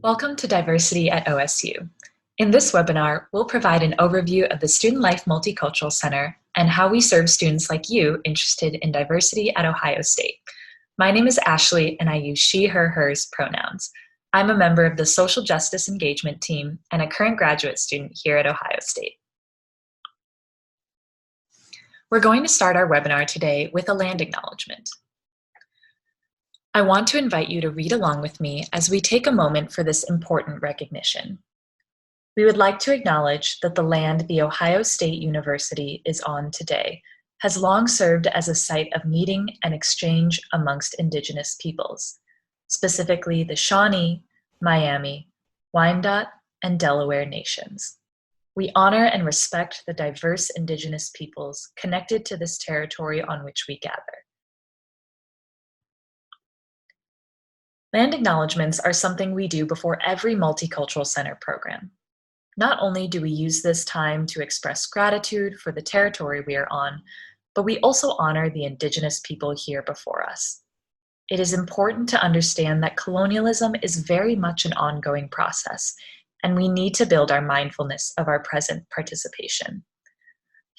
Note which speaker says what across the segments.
Speaker 1: Welcome to Diversity at OSU. In this webinar, we'll provide an overview of the Student Life Multicultural Center and how we serve students like you interested in diversity at Ohio State. My name is Ashley, and I use she, her, hers pronouns. I'm a member of the Social Justice Engagement team and a current graduate student here at Ohio State. We're going to start our webinar today with a land acknowledgement. I want to invite you to read along with me as we take a moment for this important recognition. We would like to acknowledge that the land the Ohio State University is on today has long served as a site of meeting and exchange amongst Indigenous peoples, specifically the Shawnee, Miami, Wyandot, and Delaware nations. We honor and respect the diverse Indigenous peoples connected to this territory on which we gather. Land acknowledgements are something we do before every Multicultural Center program. Not only do we use this time to express gratitude for the territory we are on, but we also honor the Indigenous people here before us. It is important to understand that colonialism is very much an ongoing process, and we need to build our mindfulness of our present participation.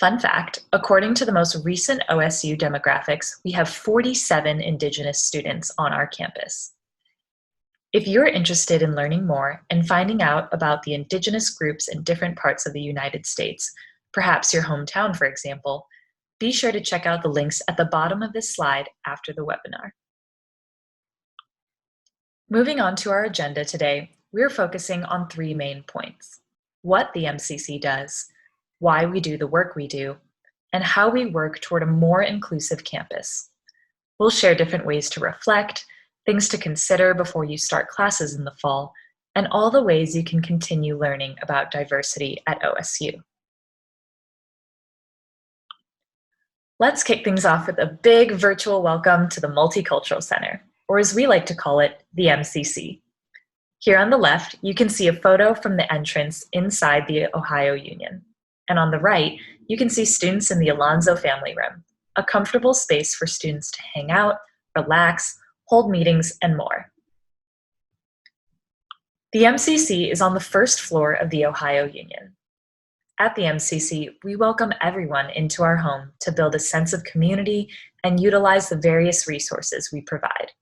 Speaker 1: Fun fact, according to the most recent OSU demographics, we have 47 Indigenous students on our campus. If you're interested in learning more and finding out about the Indigenous groups in different parts of the United States, perhaps your hometown, for example, be sure to check out the links at the bottom of this slide after the webinar. Moving on to our agenda today, we're focusing on three main points: what the MCC does, why we do the work we do, and how we work toward a more inclusive campus. We'll share different ways to reflect, things to consider before you start classes in the fall, and all the ways you can continue learning about diversity at OSU. Let's kick things off with a big virtual welcome to the Multicultural Center, or as we like to call it, the MCC. Here on the left, you can see a photo from the entrance inside the Ohio Union. And on the right, you can see students in the Alonzo Family Room, a comfortable space for students to hang out, relax, hold meetings, and more. The MCC is on the first floor of the Ohio Union. At the MCC, we welcome everyone into our home to build a sense of community and utilize the various resources we provide.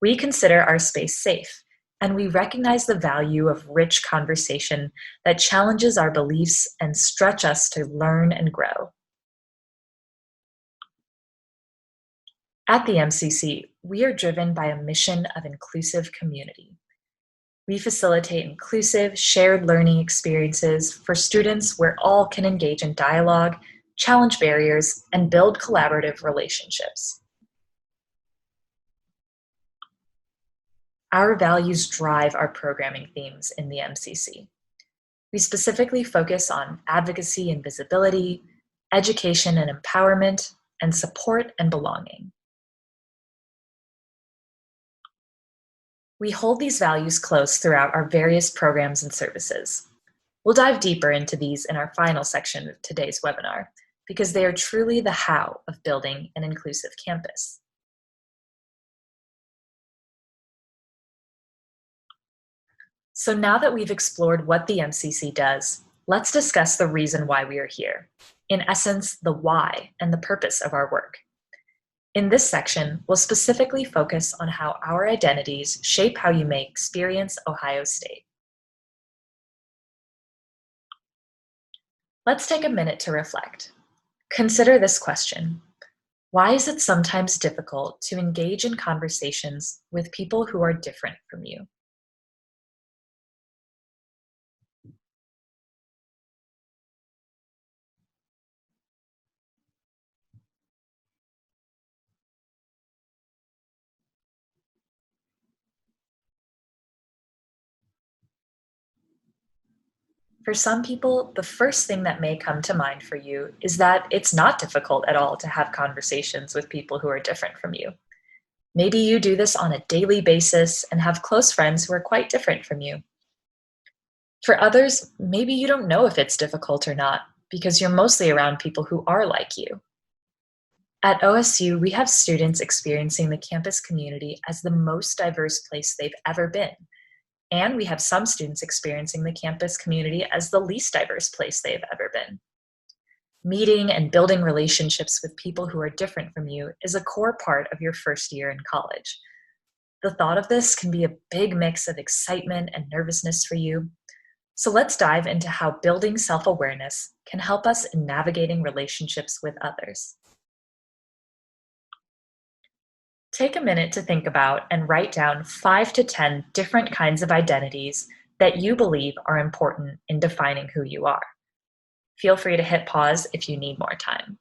Speaker 1: We consider our space safe, and we recognize the value of rich conversation that challenges our beliefs and stretch us to learn and grow. At the MCC, we are driven by a mission of inclusive community. We facilitate inclusive, shared learning experiences for students where all can engage in dialogue, challenge barriers, and build collaborative relationships. Our values drive our programming themes in the MCC. We specifically focus on advocacy and visibility, education and empowerment, and support and belonging. We hold these values close throughout our various programs and services. We'll dive deeper into these in our final section of today's webinar, because they are truly the how of building an inclusive campus. So now that we've explored what the MCC does, let's discuss the reason why we are here. In essence, the why and the purpose of our work. In this section, we'll specifically focus on how our identities shape how you may experience Ohio State. Let's take a minute to reflect. Consider this question: why is it sometimes difficult to engage in conversations with people who are different from you? For some people, the first thing that may come to mind for you is that it's not difficult at all to have conversations with people who are different from you. Maybe you do this on a daily basis and have close friends who are quite different from you. For others, maybe you don't know if it's difficult or not because you're mostly around people who are like you. At OSU, we have students experiencing the campus community as the most diverse place they've ever been. And we have some students experiencing the campus community as the least diverse place they've ever been. Meeting and building relationships with people who are different from you is a core part of your first year in college. The thought of this can be a big mix of excitement and nervousness for you. So let's dive into how building self-awareness can help us in navigating relationships with others. Take a minute to think about and write down 5 to 10 different kinds of identities that you believe are important in defining who you are. Feel free to hit pause if you need more time.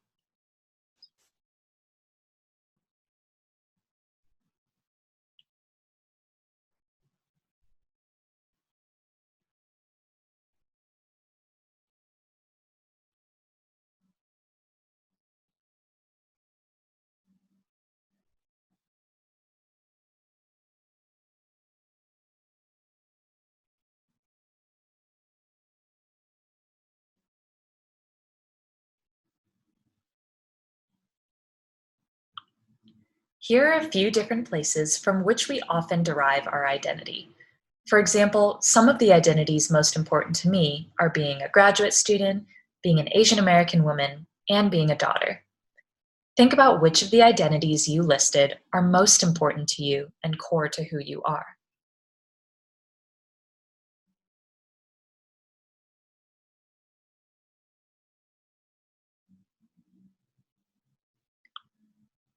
Speaker 1: Here are a few different places from which we often derive our identity. For example, some of the identities most important to me are being a graduate student, being an Asian American woman, and being a daughter. Think about which of the identities you listed are most important to you and core to who you are.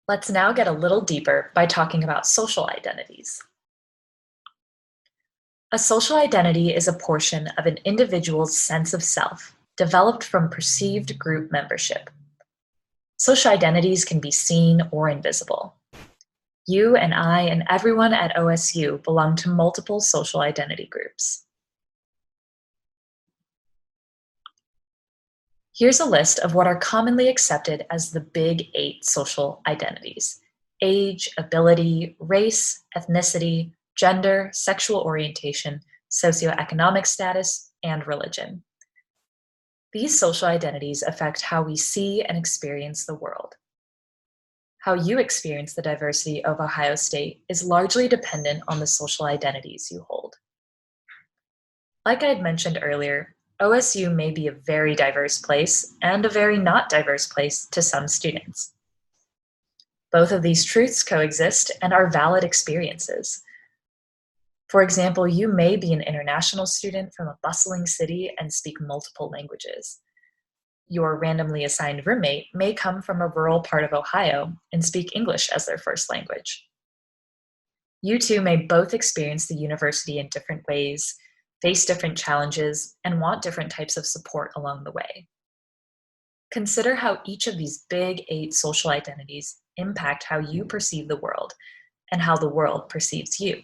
Speaker 1: Let's now get a little deeper by talking about social identities. A social identity is a portion of an individual's sense of self, developed from perceived group membership. Social identities can be seen or invisible. You and I and everyone at OSU belong to multiple social identity groups. Here's a list of what are commonly accepted as the big 8 social identities: age, ability, race, ethnicity, gender, sexual orientation, socioeconomic status, and religion. These social identities affect how we see and experience the world. How you experience the diversity of Ohio State is largely dependent on the social identities you hold. Like I had mentioned earlier, OSU may be a very diverse place and a very not diverse place to some students. Both of these truths coexist and are valid experiences. For example, you may be an international student from a bustling city and speak multiple languages. Your randomly assigned roommate may come from a rural part of Ohio and speak English as their first language. You two may both experience the university in different ways, face different challenges, and want different types of support along the way. Consider how each of these big 8 social identities impact how you perceive the world and how the world perceives you.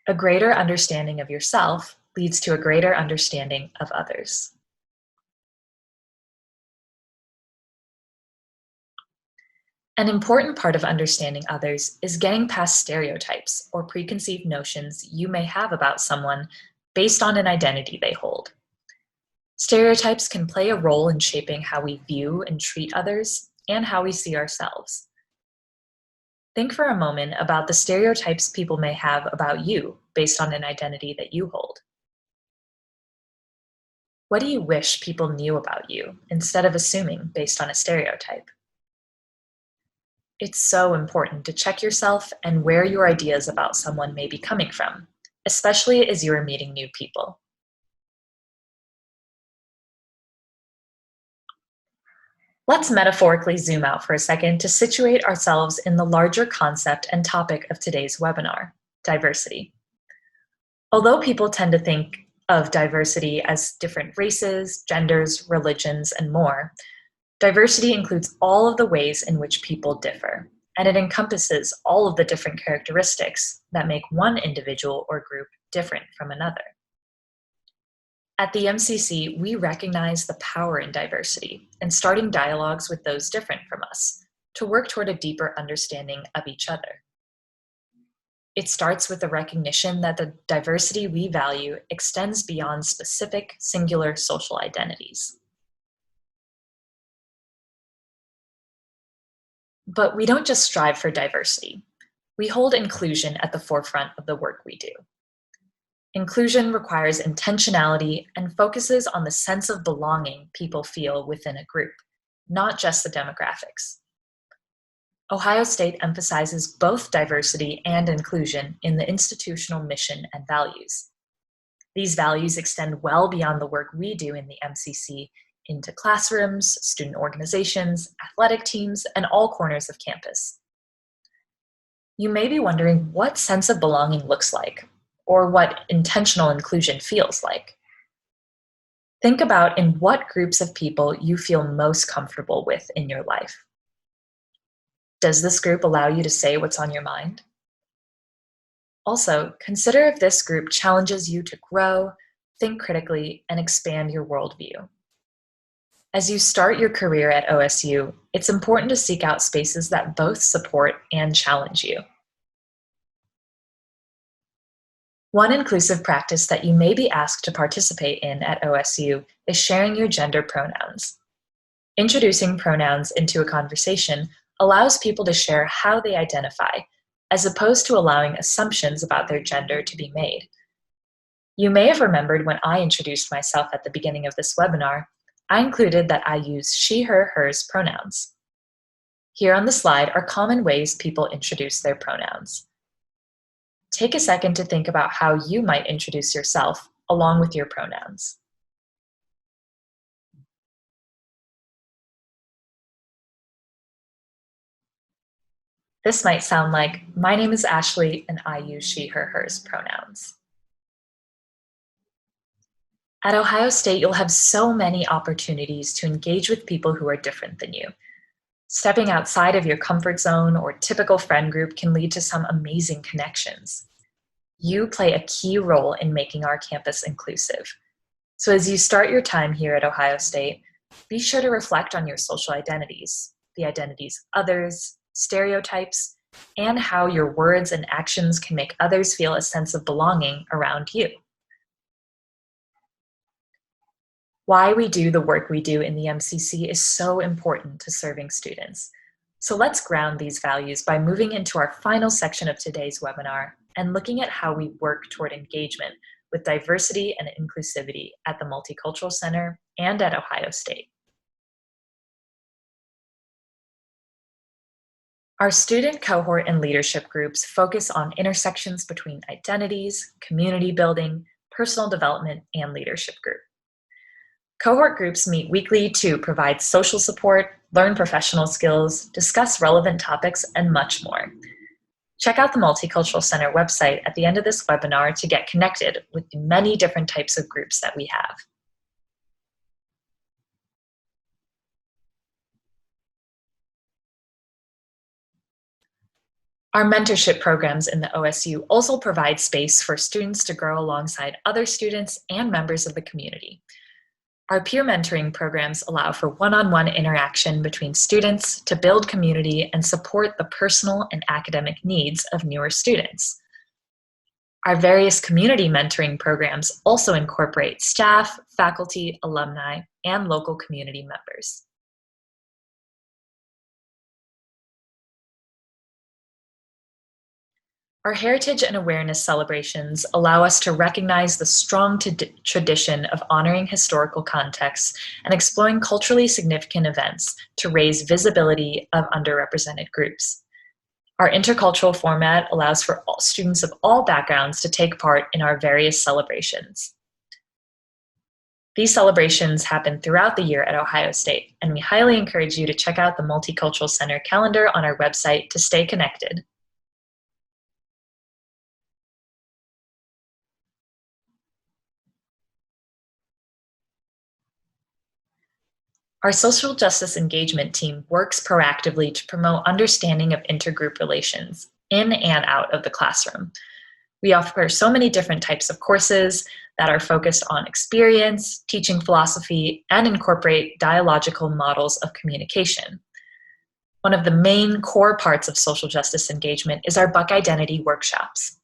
Speaker 1: A greater understanding of yourself leads to a greater understanding of others. An important part of understanding others is getting past stereotypes or preconceived notions you may have about someone based on an identity they hold. Stereotypes can play a role in shaping how we view and treat others and how we see ourselves. Think for a moment about the stereotypes people may have about you based on an identity that you hold. What do you wish people knew about you instead of assuming based on a stereotype? It's so important to check yourself and where your ideas about someone may be coming from, especially as you are meeting new people. Let's metaphorically zoom out for a second to situate ourselves in the larger concept and topic of today's webinar: diversity. Although people tend to think of diversity as different races, genders, religions, and more, diversity includes all of the ways in which people differ, and it encompasses all of the different characteristics that make one individual or group different from another. At the MCC, we recognize the power in diversity and starting dialogues with those different from us to work toward a deeper understanding of each other. It starts with the recognition that the diversity we value extends beyond specific, singular social identities. But we don't just strive for diversity. We hold inclusion at the forefront of the work we do. Inclusion requires intentionality and focuses on the sense of belonging people feel within a group, not just the demographics. Ohio State emphasizes both diversity and inclusion in the institutional mission and values. These values extend well beyond the work we do in the MCC into classrooms, student organizations, athletic teams, and all corners of campus. You may be wondering what sense of belonging looks like, or what intentional inclusion feels like. Think about in what groups of people you feel most comfortable with in your life. Does this group allow you to say what's on your mind? Also, consider if this group challenges you to grow, think critically, and expand your worldview. As you start your career at OSU, it's important to seek out spaces that both support and challenge you. One inclusive practice that you may be asked to participate in at OSU is sharing your gender pronouns. Introducing pronouns into a conversation allows people to share how they identify, as opposed to allowing assumptions about their gender to be made. You may have remembered when I introduced myself at the beginning of this webinar, I included that I use she, her, hers pronouns. Here on the slide are common ways people introduce their pronouns. Take a second to think about how you might introduce yourself along with your pronouns. This might sound like, my name is Ashley and I use she, her, hers pronouns. At Ohio State, you'll have so many opportunities to engage with people who are different than you. Stepping outside of your comfort zone or typical friend group can lead to some amazing connections. You play a key role in making our campus inclusive. So as you start your time here at Ohio State, be sure to reflect on your social identities, the identities of others, stereotypes, and how your words and actions can make others feel a sense of belonging around you. Why we do the work we do in the MCC is so important to serving students. So let's ground these values by moving into our final section of today's webinar and looking at how we work toward engagement with diversity and inclusivity at the Multicultural Center and at Ohio State. Our student cohort and leadership groups focus on intersections between identities, community building, personal development, and leadership group. Cohort groups meet weekly to provide social support, learn professional skills, discuss relevant topics, and much more. Check out the Multicultural Center website at the end of this webinar to get connected with the many different types of groups that we have. Our mentorship programs in the OSU also provide space for students to grow alongside other students and members of the community. Our peer mentoring programs allow for one-on-one interaction between students to build community and support the personal and academic needs of newer students. Our various community mentoring programs also incorporate staff, faculty, alumni, and local community members. Our heritage and awareness celebrations allow us to recognize the strong tradition of honoring historical contexts and exploring culturally significant events to raise visibility of underrepresented groups. Our intercultural format allows for all students of all backgrounds to take part in our various celebrations. These celebrations happen throughout the year at Ohio State, and we highly encourage you to check out the Multicultural Center calendar on our website to stay connected. Our social justice engagement team works proactively to promote understanding of intergroup relations in and out of the classroom. We offer so many different types of courses that are focused on experience, teaching philosophy, and incorporate dialogical models of communication. One of the main core parts of social justice engagement is our Buck Identity workshops.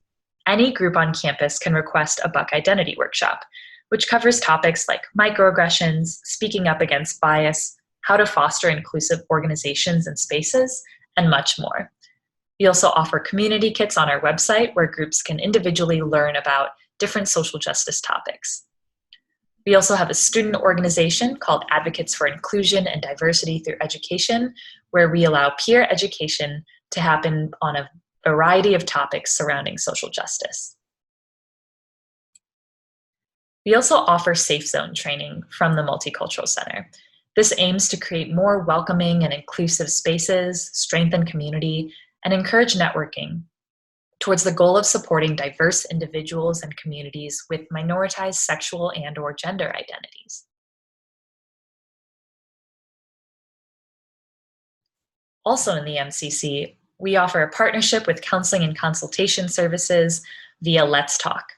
Speaker 1: Any group on campus can request a Buck Identity workshop, which covers topics like microaggressions, speaking up against bias, how to foster inclusive organizations and spaces, and much more. We also offer community kits on our website where groups can individually learn about different social justice topics. We also have a student organization called Advocates for Inclusion and Diversity Through Education, where we allow peer education to happen on a variety of topics surrounding social justice. We also offer Safe Zone training from the Multicultural Center. This aims to create more welcoming and inclusive spaces, strengthen community, and encourage networking towards the goal of supporting diverse individuals and communities with minoritized sexual and/or gender identities. Also in the MCC, we offer a partnership with counseling and consultation services via Let's Talk.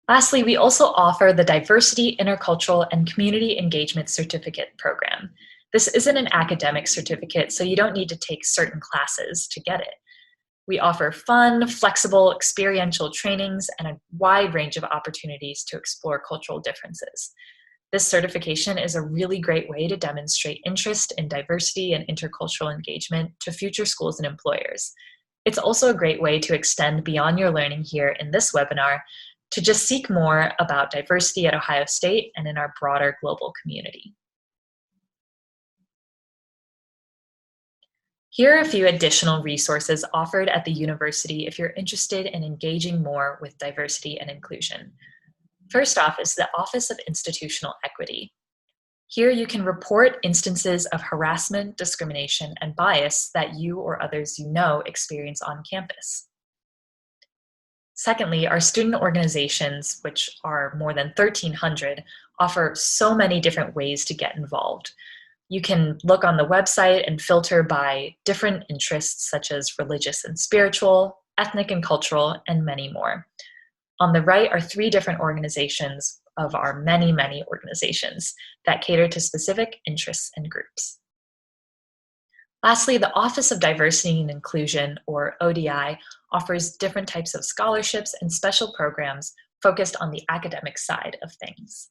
Speaker 1: Lastly, we also offer the Diversity, Intercultural, and Community Engagement Certificate program. This isn't an academic certificate, so you don't need to take certain classes to get it. We offer fun, flexible, experiential trainings and a wide range of opportunities to explore cultural differences. This certification is a really great way to demonstrate interest in diversity and intercultural engagement to future schools and employers. It's also a great way to extend beyond your learning here in this webinar to just seek more about diversity at Ohio State and in our broader global community. Here are a few additional resources offered at the university if you're interested in engaging more with diversity and inclusion. First off is the Office of Institutional Equity. Here you can report instances of harassment, discrimination, and bias that you or others you know experience on campus. Secondly, our student organizations, which are more than 1,300, offer so many different ways to get involved. You can look on the website and filter by different interests such as religious and spiritual, ethnic and cultural, and many more. On the right are 3 different organizations of our many, many organizations that cater to specific interests and groups. Lastly, the Office of Diversity and Inclusion, or ODI, offers different types of scholarships and special programs focused on the academic side of things.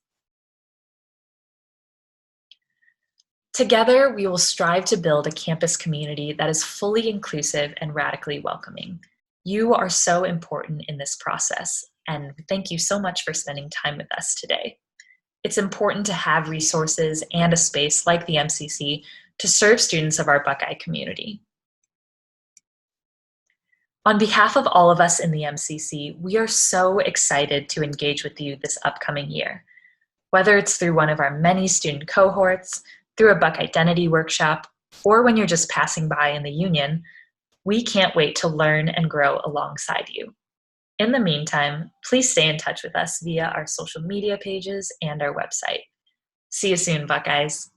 Speaker 1: Together, we will strive to build a campus community that is fully inclusive and radically welcoming. You are so important in this process, and thank you so much for spending time with us today. It's important to have resources and a space like the MCC to serve students of our Buckeye community. On behalf of all of us in the MCC, we are so excited to engage with you this upcoming year. Whether it's through one of our many student cohorts, through a Buck Identity workshop, or when you're just passing by in the Union, we can't wait to learn and grow alongside you. In the meantime, please stay in touch with us via our social media pages and our website. See you soon, Buckeyes.